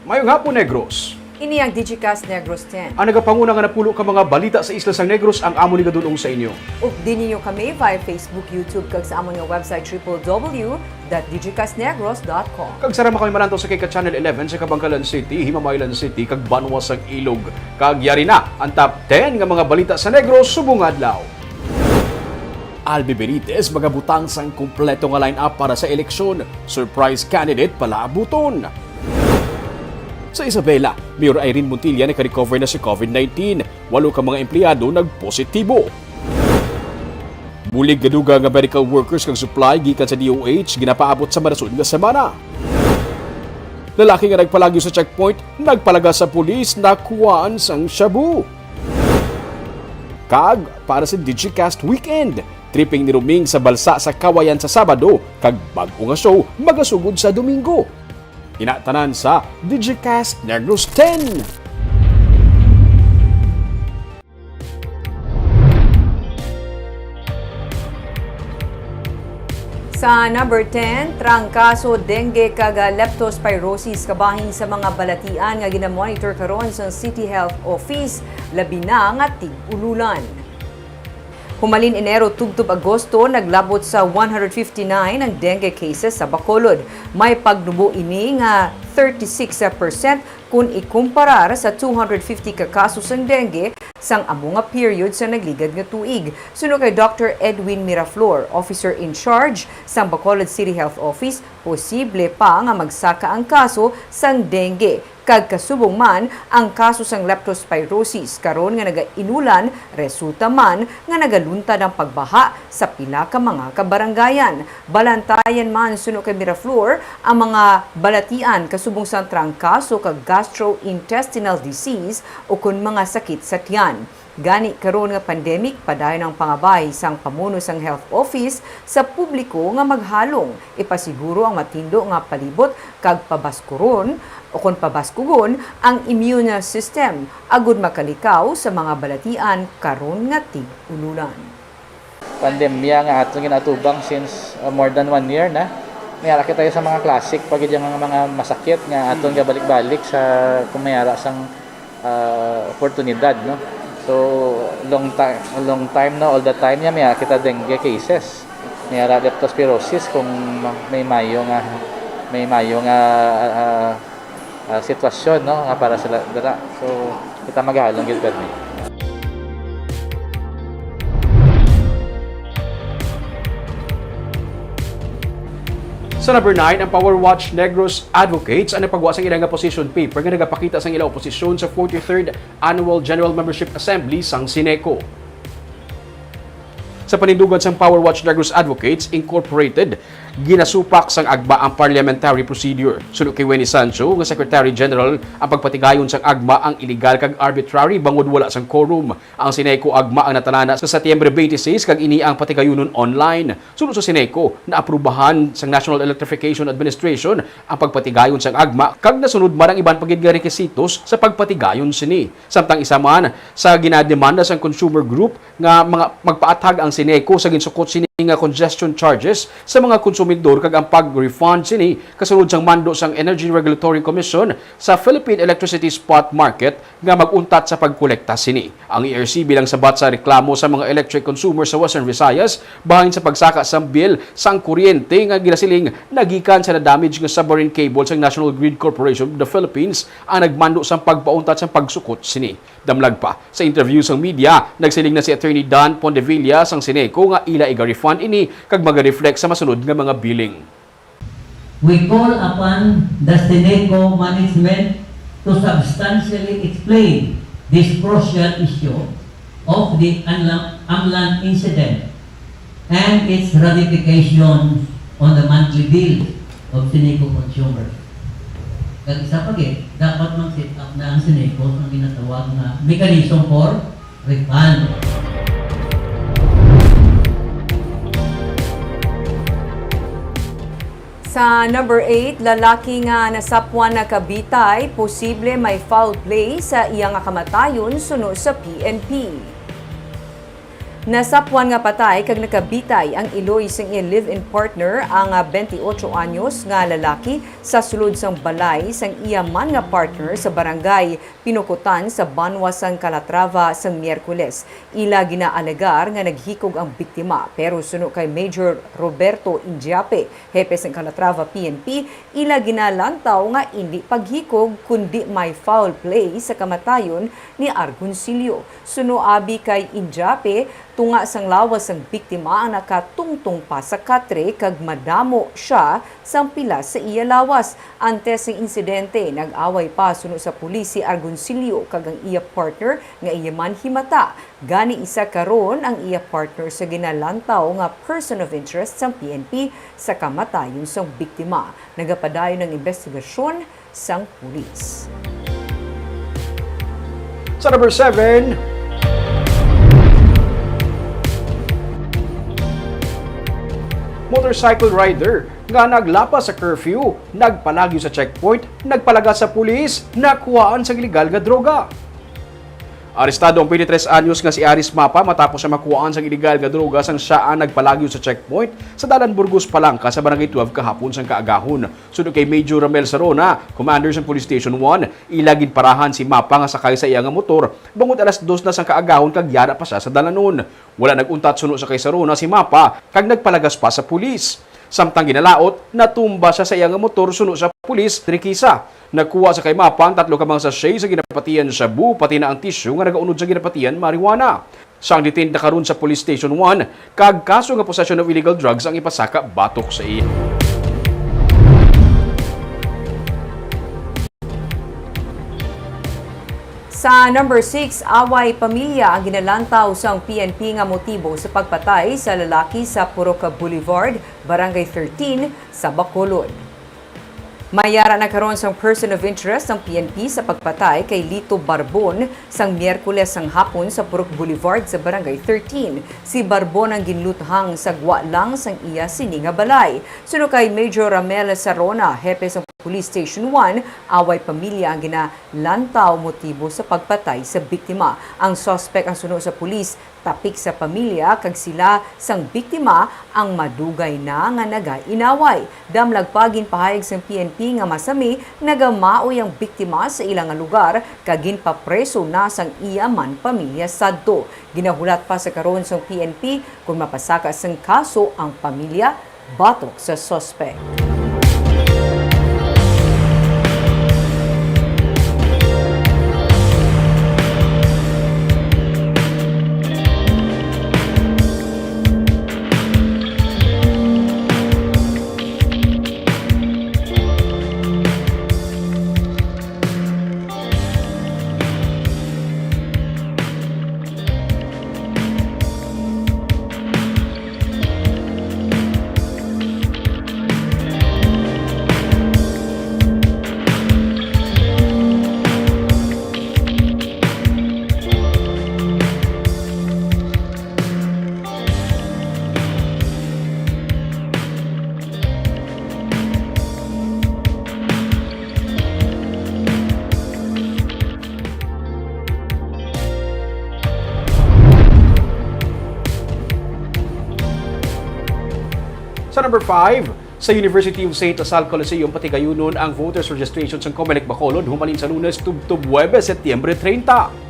Mayong hapon, Negros. Ini ang Digicast Negros X. Ang nagapanguna nga napulo ka mga balita sa Isla sang Negros ang amo ni gadulong sa inyo. Ug din ninyo kami via Facebook, YouTube kag sa amon nga website www.digicastnegros.com. Kag sarama kami malantaw sa kay ka Channel 11 sa Kabangkalan City, Himamaylan City, kag Banwas ang Ilog. Kag yari na ang top 10 nga mga balita sa Negros subong adlaw. Albi Benitez magabutang sang kumpleto nga line-up para sa eleksyon. Surprise candidate pala abuton. Sa Isabela, Mayor Irene Montilla naka-recover na sa COVID-19. 8 ka mga empleyado nagpositibo. Bulig gaduga nga medical workers kag supply gikan sa DOH ginapaabot sa marason nga semana. Lalaki nga nagpalagyo sa checkpoint, nagpalaga sa pulis na kuwaan sang shabu. Kag para sa Digicast Weekend, tripping ni Ruming sa balsa sa Kawayan sa Sabado, kag bag-o nga show magasugod sa Domingo. Inatanan sa Digicast Negros X. Sa number 10, trangkaso dengue kag leptospirosis kabahin sa mga balatian nga ginamonitor karon sa City Health Office labi na nga tig-ululan. Humalin Enero tugtub Agosto, naglabot sa 159 ang dengue cases sa Bacolod. May pagnubo ini nga 36% kung ikumparar sa 250 ka kasos ng dengue sang amo nga period sa nagligad nga tuig. Suno kay Dr. Edwin Miraflor, officer in charge sang Bacolod City Health Office, posible pa nga magsaka ang kaso sang dengue. Kag kasubong man ang kaso sang leptospirosis karon nga nagainulan resulta man nga nagaluntad ang pagbaha sa pila ka mga kabarangayan. Balantayan man suno kay Miraflor ang mga balatian kasubong sang trangkaso kag gastrointestinal disease o kun mga sakit sa tiyan. Gani karon nga pandemic padayon ang pangabay sang pamuno sang health office sa publiko nga maghalong ipasiguro ang matindo nga palibot kag pabaskuron o kon pabaskugon ang immune system agud makalikaw sa mga balatian karon nga tig-ululan. Pandemya nga aton ginatubang since more than 1 year na. Mayara tayo sa mga classic pag mga masakit nga aton nga balik-balik sa kumayara sang oportunidad, no. So long time na all the time niya may kita dengue cases. May leptospirosis kung may mayo nga sitwasyon, no, nga para sa dara. So kita maghalong gid permi. Sa number 9, ang Power Watch Negros Advocates ang napagawa sa ilang position paper nga nagapakita sa ilang oposisyon sa 43rd Annual General Membership Assembly sang Sineco. Sa panindugan sang Power Watch Negros Advocates Incorporated, ginasupak sang agba ang parliamentary procedure. Sunod kay Wenny Sancho, nga Secretary General, ang pagpatigayon sang agma ang illegal kag arbitrary bangod wala sang quorum. Ang Sineco agma ang natanana sa Setyembre 26 kag ini ang patigayonon online. Sunod sa Sineco, naaprubahan sang National Electrification Administration ang pagpatigayon sang agma kag nasunod man ang iban pagid nga requisitos sa pagpatigayon sini. Samtang isa man sa ginademanda sang consumer group nga mga magpaatag ang Sineco sa ginsukot sini nga congestion charges sa mga konsumidor kag ang pag-refund sini kasunod sang mando sang Energy Regulatory Commission sa Philippine Electricity Spot Market nga maguntat sa pagkolekta sini. Ang ERC bilang sabat sa reklamo sa mga electric consumers sa Western Visayas bahin sa pagsaka sang bill sang kuryente nga ginasiling nagikan sa na-damage nga submarine cable sang National Grid Corporation of the Philippines ang nagmando sang pagpauntat sang pagsukot sini. Damlag pa sa interview sang media, nagsiling na si Attorney Don Pondevilla sang Sineco nga ila iga-refund ini kag maga-reflect sa masunod nga mga billing. We call upon the Sineco management to substantially explain this crucial issue of the Amlan incident and its ramifications on the monthly bill of Sineco consumers. Kag isa pa dapat mag-set up na ang Sineco ang ginatawag na mechanism for refund. Sa number 8, lalaki nga nasapwan na kabitay, posible may foul play sa iyang kamatayon suno sa PNP. Nasapwan nga patay kag nakabitay ang iloy sang iya live-in partner ang 28 anyos nga lalaki sa sulod sang balay sang iya man nga partner sa barangay Pinukutan sa Banwa sang Calatrava sang Miyerkules. Ila ginaalegar nga naghikog ang biktima pero suno kay Major Roberto Indiape, hepe sang Calatrava PNP, ila ginalantaw nga hindi paghikog kundi may foul play sa kamatayon ni Argoncillo. Suno abi kay Indiape, tunga sang lawas sang biktima ang nakatungtong pa sa katre kag madamo siya sang pila sa iya lawas. Antes ng insidente, nag-away pa suno sa pulis si Argoncillo kag ang iya partner nga iya man himata. Gani isa karon ang iya partner sa ginalantaw nga person of interest sang PNP sa kamatayon sang biktima. Nagapadayon ng investigasyon sang pulis. Sa number 7, motorcycle rider nga naglapas sa curfew, nagpalagyo sa checkpoint, nagpalaga sa pulis, nakuhaan sa ilegal nga droga. Arestado ang 23 anyos nga si Aris Mapa matapos siya makuhaan sa ilegal nga droga sang siya ang nagpalagyo sa checkpoint sa Dalan Burgos, Palangka sa Barangay 12 kahapon sang kaagahon. Sunod kay Major Ramel Sarona, commander sa Police Station 1, ilagin parahan si Mapa nga sakay sa iya nga motor bangod alas 2 na sang kaagahon kag yara pa siya sa dalanon. Wala naguntat suno sa kay Sarona si Mapa kag nagpalagas pa sa pulis. Samtang ginalaot, natumba siya sa iya nga motor suno sa pulis trikisa. Nagkuha sa kay Mapa ang 3 ka mga sachet sa ginapatian shabu pati na ang tissue nga nagaunod sa ginapatian marijuana. Sang detained na karon sa Police Station 1, kag kaso nga possession of illegal drugs ang ipasaka batok sa iya. Sa number 6, away pamilya ang ginalantaw sang PNP nga motibo sa pagpatay sa lalaki sa Puroka Boulevard, Barangay 13 sa Bacolod. Mayara na karon sang person of interest ng PNP sa pagpatay kay Lito Barbon sang Miyerkules sang hapon sa Purok Boulevard sa Barangay 13. Si Barbon ang ginluthang sagwa lang sang iya sini nga balay. Suno kay Major Ramel Sarona, hepe sa Police Station 1, away pamilya ang ginalantaw motibo sa pagpatay sa biktima. Ang suspect ang suno sa pulis, tapik sa pamilya kag sila sang biktima ang madugay na nga naga-inaway. Damlag pagin pahayag sang PNP nga masami nagamaoy ang biktima sa ilang lugar kag ginpapreso na sang iya man pamilya sadto. Ginahulat pa sa karon sang PNP kung mapasaka sang kaso ang pamilya batok sa suspect. Sa number 5, sa University of St. Asal Coliseum patigayunon ang voters registration sa Comelec Bacolod humalin sa Lunes tubtob Huwebes, Setyembre 30.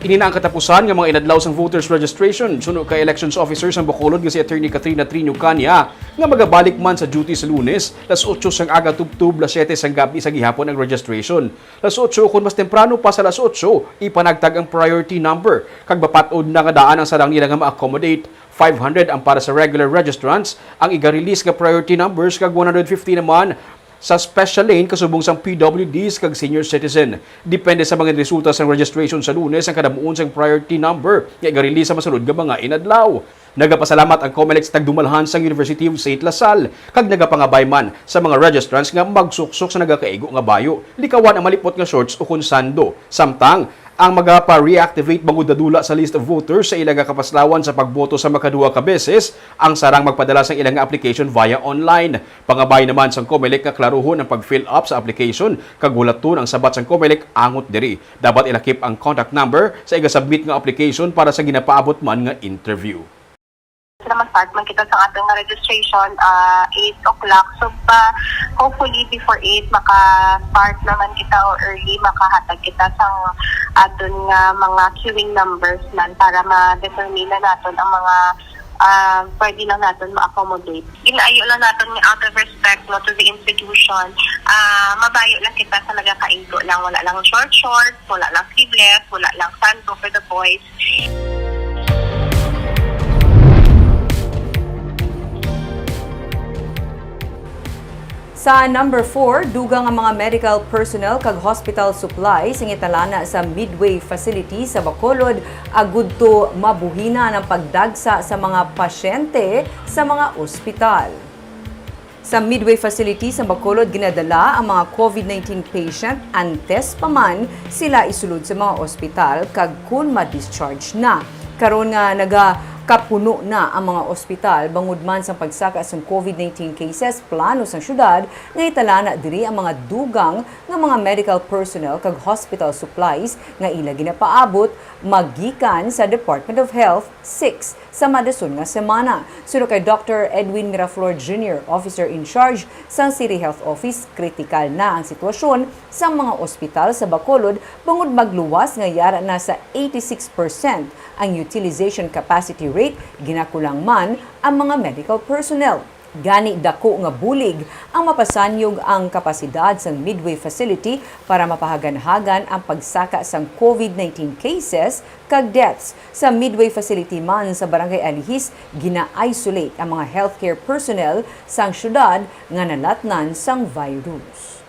Inina ang katapusan ng mga inadlaw sang voters registration suno kay elections officer sang Bacolod nga si Attorney Katrina Trino Cania nga magabalik man sa duty sa Lunes las 8 sang aga tubtob las 7 sang gabi sa gihapon ang registration. Las 8 kun mas temprano pa sa las 8 ipanagtag ang priority number kag bapatod na nga daan ang sarang nila nga ma-accommodate. 500 ang para sa regular registrants, ang iga-release nga priority numbers kag 150 naman sa special lane kasubong sang PWDs kag senior citizen. Depende sa mga resulta sa registration sa Lunes ang kadamuon sang priority number nga iga-release sa masunod nga mga inadlaw. Nagapasalamat ang Comelec sa tagdumalhan sa University of St. Lasal kag nagapangabay man sa mga registrants nga magsuksok sa nagakaigo nga bayo. Likawan ang malipot nga shorts o konsando. Samtang ang magapa-reactivate bangod dadula sa list of voters sa ilang kapaslawan sa pagboto sa makaduha ka beses ang sarang magpadala sa ilang application via online. Pangabay naman sang COMELEC nga klaruhon ang pag-fill up sa application kag walaton ang sabat sang COMELEC angot diri. Dapat ilakip ang contact number sa iga-submit nga application para sa ginapaabot man nga interview. Naman start man kita sa ating registration 8 o'clock. So hopefully before 8 maka-start naman kita o early makahatag kita sa aton nga mga queuing numbers nan para ma-determine na natin ang mga pwede lang natin ma-accommodate. Ginaayo lang natin out of respect to the institution. Mabayo lang kita sa nagakaigo lang. Wala lang short, wala lang sleeveless, wala lang santo for the boys. Sa number 4, dugang ang mga medical personnel kag hospital supplies ang italana sa Midway facility sa Bacolod agud to mabuhina ng pagdagsa sa mga pasyente sa mga ospital. Sa Midway facility sa Bacolod ginadala ang mga COVID-19 patient antes pa man sila isulod sa mga ospital kag kun ma-discharge na. Karon nga kapuno na ang mga ospital bangod man sa pagsaka sa COVID-19 cases plano sa syudad nga italana diri ang mga dugang nga mga medical personnel kag hospital supplies nga ila ginapaabot magikan sa Department of Health 6 sa madason nga semana. Suno kay Dr. Edwin Miraflor Jr., Officer in Charge sa City Health Office, kritikal na ang sitwasyon sa mga ospital sa Bacolod bangod magluwas nga yara na sa 86% ang utilization capacity rate, ginakulang man ang mga medical personnel. Gani dako nga bulig ang mapasanyog ang kapasidad sa Midway facility para mapahagan-hagan ang pagsaka sang COVID-19 cases kag deaths. Sa Midway facility man sa Barangay Alihis, gina-isolate ang mga healthcare personnel sang syudad nga nalatnan sang virus.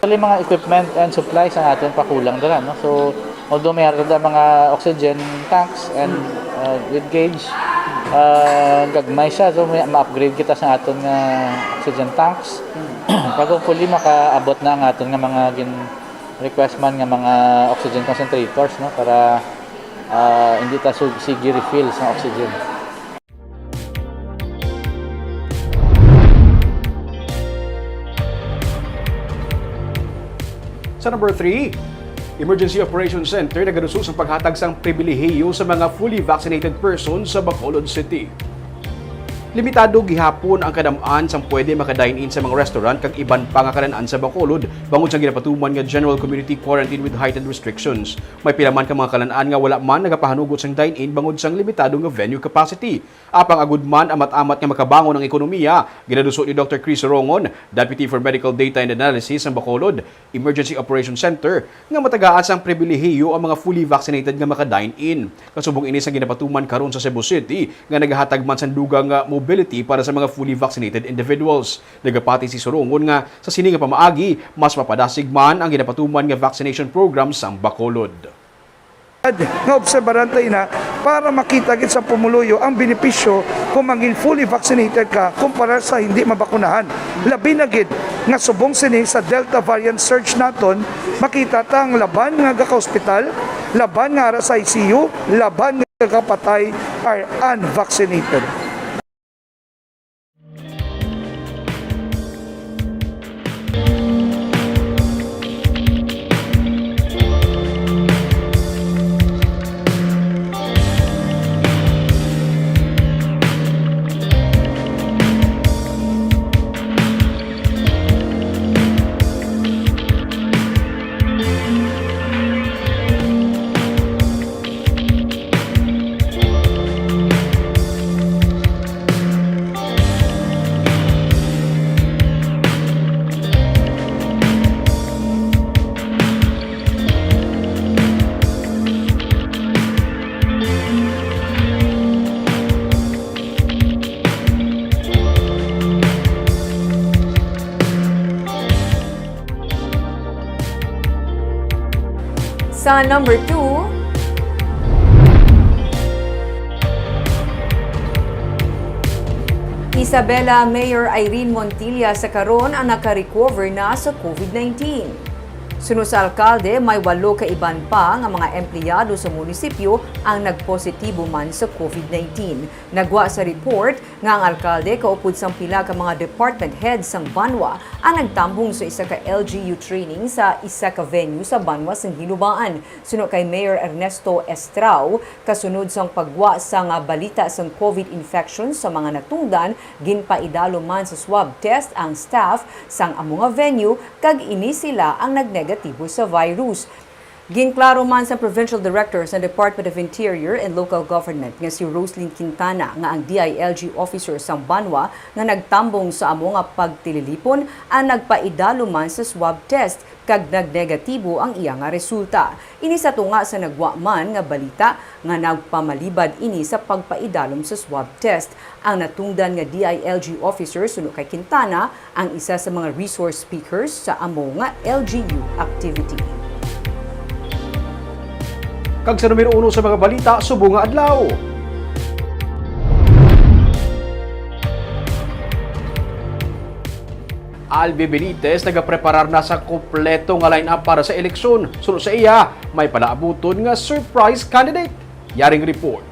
Actually, mga equipment and supplies ang atin pakulang dala, no? So, although mayroon na mga oxygen tanks and with gauge, gagmay siya. So, ma-upgrade kita sa aton nga oxygen tanks. Pag hopefully, makaabot na ang aton nga mga request man nga mga oxygen concentrators, no? Para hindi ta sige refill sa oxygen. Sa number 3, Emergency Operations Center nagaduso sa paghatag sang pribilehiyo sa mga fully vaccinated persons sa Bacolod City. Limitado gihapon ang kadam-an sang pwede makadine-in sa mga restaurant kag iban pa nga kanan-an sa Bacolod bangod sa ginapatuman nga general community quarantine with heightened restrictions. May pila man ka mga kanan-an nga wala man nagapahanugot sang dine-in bangod sang limitado nga venue capacity. Apang agud man amat-amat nga makabangon ang ekonomiya, ginaduso ni Dr. Chris Rongon, Deputy for Medical Data and Analysis sa Bacolod Emergency Operations Center, nga matagaan sang pribilehiyo ang mga fully vaccinated nga makadine-in. Kasubong ini sang ginapatuman karon sa Cebu City nga nagahatag man sang dugang mobility para sa mga fully vaccinated individuals. Nagapati si Sorongon nga sa sini nga pamaagi, mas mapadasig man ang ginapatuman nga vaccination program sa Bacolod. Nga obserbaran tayo na para makita gid sa pumuluyo ang benepisyo kung maging fully vaccinated ka kumpara sa hindi mabakunahan. Labi na gid nga subong sini sa Delta variant surge naton, makita ta ang laban nga ka-hospital, laban nga ara sa ICU, laban nga kapatay are unvaccinated. Sa number 2, Isabela Mayor Irene Montilla sa karon ang naka-recover na sa COVID-19. Sunod sa alkalde, may 8 kaiban pa nga mga empleyado sa munisipyo ang nagpositibo man sa COVID-19. Nagwa sa report nga ang alkalde kaupod sang pila ka mga department heads sang Banwa ang nagtambong sa isa ka LGU training sa isa ka venue sa Banwa sang Hinubaan. Sunod kay Mayor Ernesto Estrao, kasunod sang pagwa sang balita sang COVID infection sa mga natungdan, ginpaidalo man sa swab test ang staff sang among venue kag ini sila ang negatibo sa virus. Ginklaro man sa Provincial Director sa Department of Interior and Local Government nga si Roslyn Quintana nga ang DILG officer sa Banwa nga nagtambong sa amo nga pagtililipon ang nagpaidalo man sa swab test kag nagnegatibo ang iya nga resulta. Ini sa tunga sa nagwa man nga balita nga nagpamalibad ini sa pagpaidalom sa swab test. Ang natungdan nga DILG officer suno kay Quintana ang isa sa mga resource speakers sa amo nga LGU activity. Kag sa numero 1 sa mga balita, subong nga adlaw. Albi Benitez nagapreparar na sa kompleto nga line-up para sa eleksyon. Sunod sa iya, may palaabuton nga surprise candidate. Yaring report.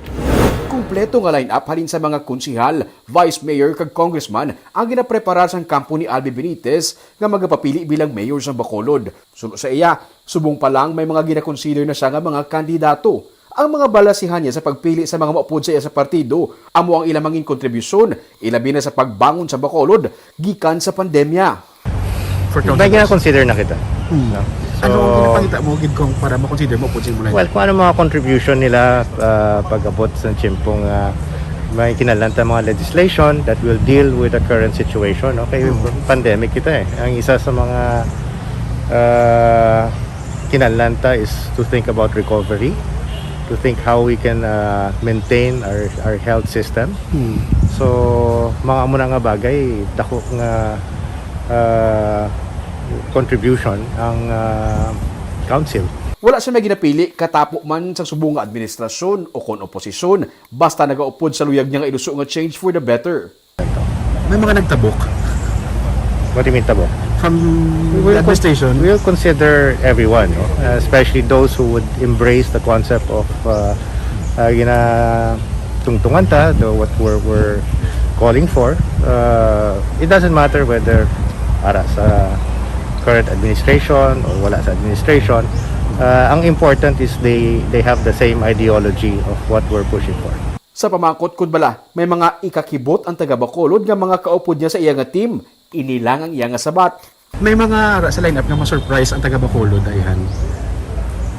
Kompleto nga line-up halin sa mga konsihal, vice mayor kag congressman ang ginapreparar sa kampo ni Albi Benitez nga magapapili bilang mayor sa Bacolod. Sunod sa iya, subong pa lang may mga ginakonsider na siya nga mga kandidato. Ang mga balasihan niya sa pagpili sa mga maupod sa iya sa partido, amo ang ilang manging kontribusyon, ilabi na sa pagbangon sa Bacolod, gikan sa pandemya. May gina-consider na kita. No? So, ano ang ginapangita mo gid kong para ma-consider mo po mo lang? well, kung ano mga contribution nila pag-abot sa tiempong may kinalanta mga legislation that will deal with the current situation. Okay, pandemic kita eh. Ang isa sa mga kinalanta is to think about recovery, to think how we can maintain our health system. So, mga amo na nga bagay, dako nga contribution ang council. Wala siya may ginapili katapok man sa subong nga administrasyon o kon oposisyon, basta nagaupod sa luyag niya nga iluso nga change for the better. May mga nagtabok What do you mean tabo? from the administration. We will consider everyone, no? Especially those who would embrace the concept of tungtungan ta, what we're calling for. It doesn't matter whether para sa current administration o wala sa administration. Ang important is they have the same ideology of what we're pushing for. Sa pamangkot kud bala, may mga ikakibot ang taga Bacolod nga mga kaupod niya sa iya nga team, inilang ang iya nga sabat. May mga sa lineup nga ma-surprise ang taga Bacolod ayhan.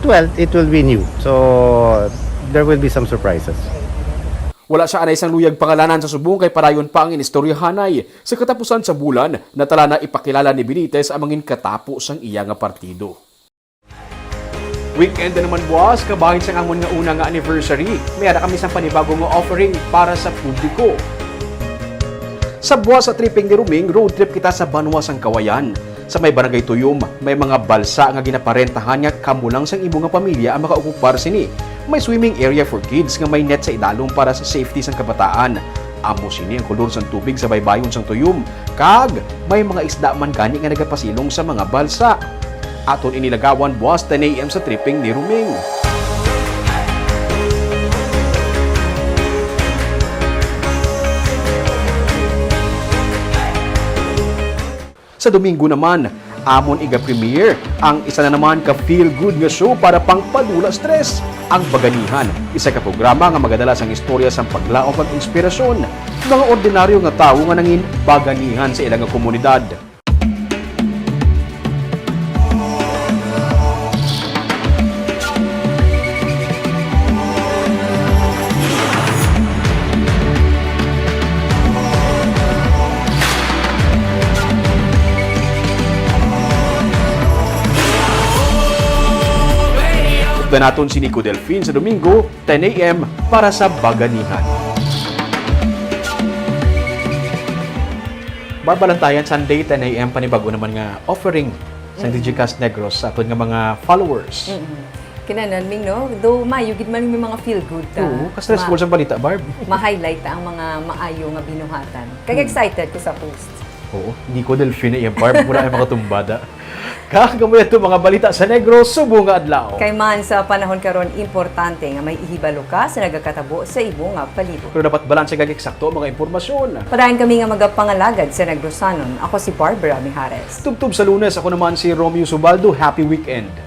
Well, it will be new. So there will be some surprises. Wala siya anay sang luyag pangalanan sa subong kay parayon pa ang inistoryahanay. Sa katapusan sa bulan, natala na ipakilala ni Benitez ang mangin katapo sang iya nga partido. Weekend na naman buwas, kabahin sa amon nga una nga anniversary. Mayara kami sa panibagong nga offering para sa publiko. Sa buwas sa tripping ni Ruming, road trip kita sa Banwa sang Kawayan. Sa may barangay Tuyom, may mga balsa nga ginaparentahan nga kamulang sang imo nga pamilya ang makaokupar sini. May swimming area for kids nga may net sa idalong para sa safety sang kabataan. Amo sini ang kulor sang tubig sa baybayon sang Tuyom. Kag may mga isda man gani nga nagapasilong sa mga balsa. Aton inilagawan buwas 10 AM sa tripping ni Ruming. Sa Domingo naman, amon iga-premiere ang isa na naman ka-feel-good nga show para pangpadula stress. Ang Baganihan, isa ka programa nga magadala sang istorya sang paglaom kag inspirasyon. Mga ordinaryo nga tawo nga nangin baganihan sa ilang nga komunidad. Naton si Nico Delfin sa Domingo, 10 AM para sa Baganihan. Barbalantayan Sunday, 10 AM panibago naman nga offering sa Digicast Negros sa aton nga mga followers. Kinanan ming no, though mayo gid man may mga feel good ta. Oo, ka-stressful sa balita, Barb. Ma-highlight ta ang mga maayo nga binuhatan. Kag excited ko sa post. Oo, hindi ko delfine yung barb. Muna ay mga tumbada. Kagamay ito mga balita sa Negros, subong nga adlaw. Kay man sa panahon karon importante nga may ihibalo ka sa nagakatabo sa ibo nga palibot. Pero dapat balanse kag eksakto ang mga impormasyon. Padayon kami nga magapangalagad sa Negrosanon. Ako si Barbara Mijares. Tubtub sa Lunes, ako naman si Romeo Subaldo. Happy weekend.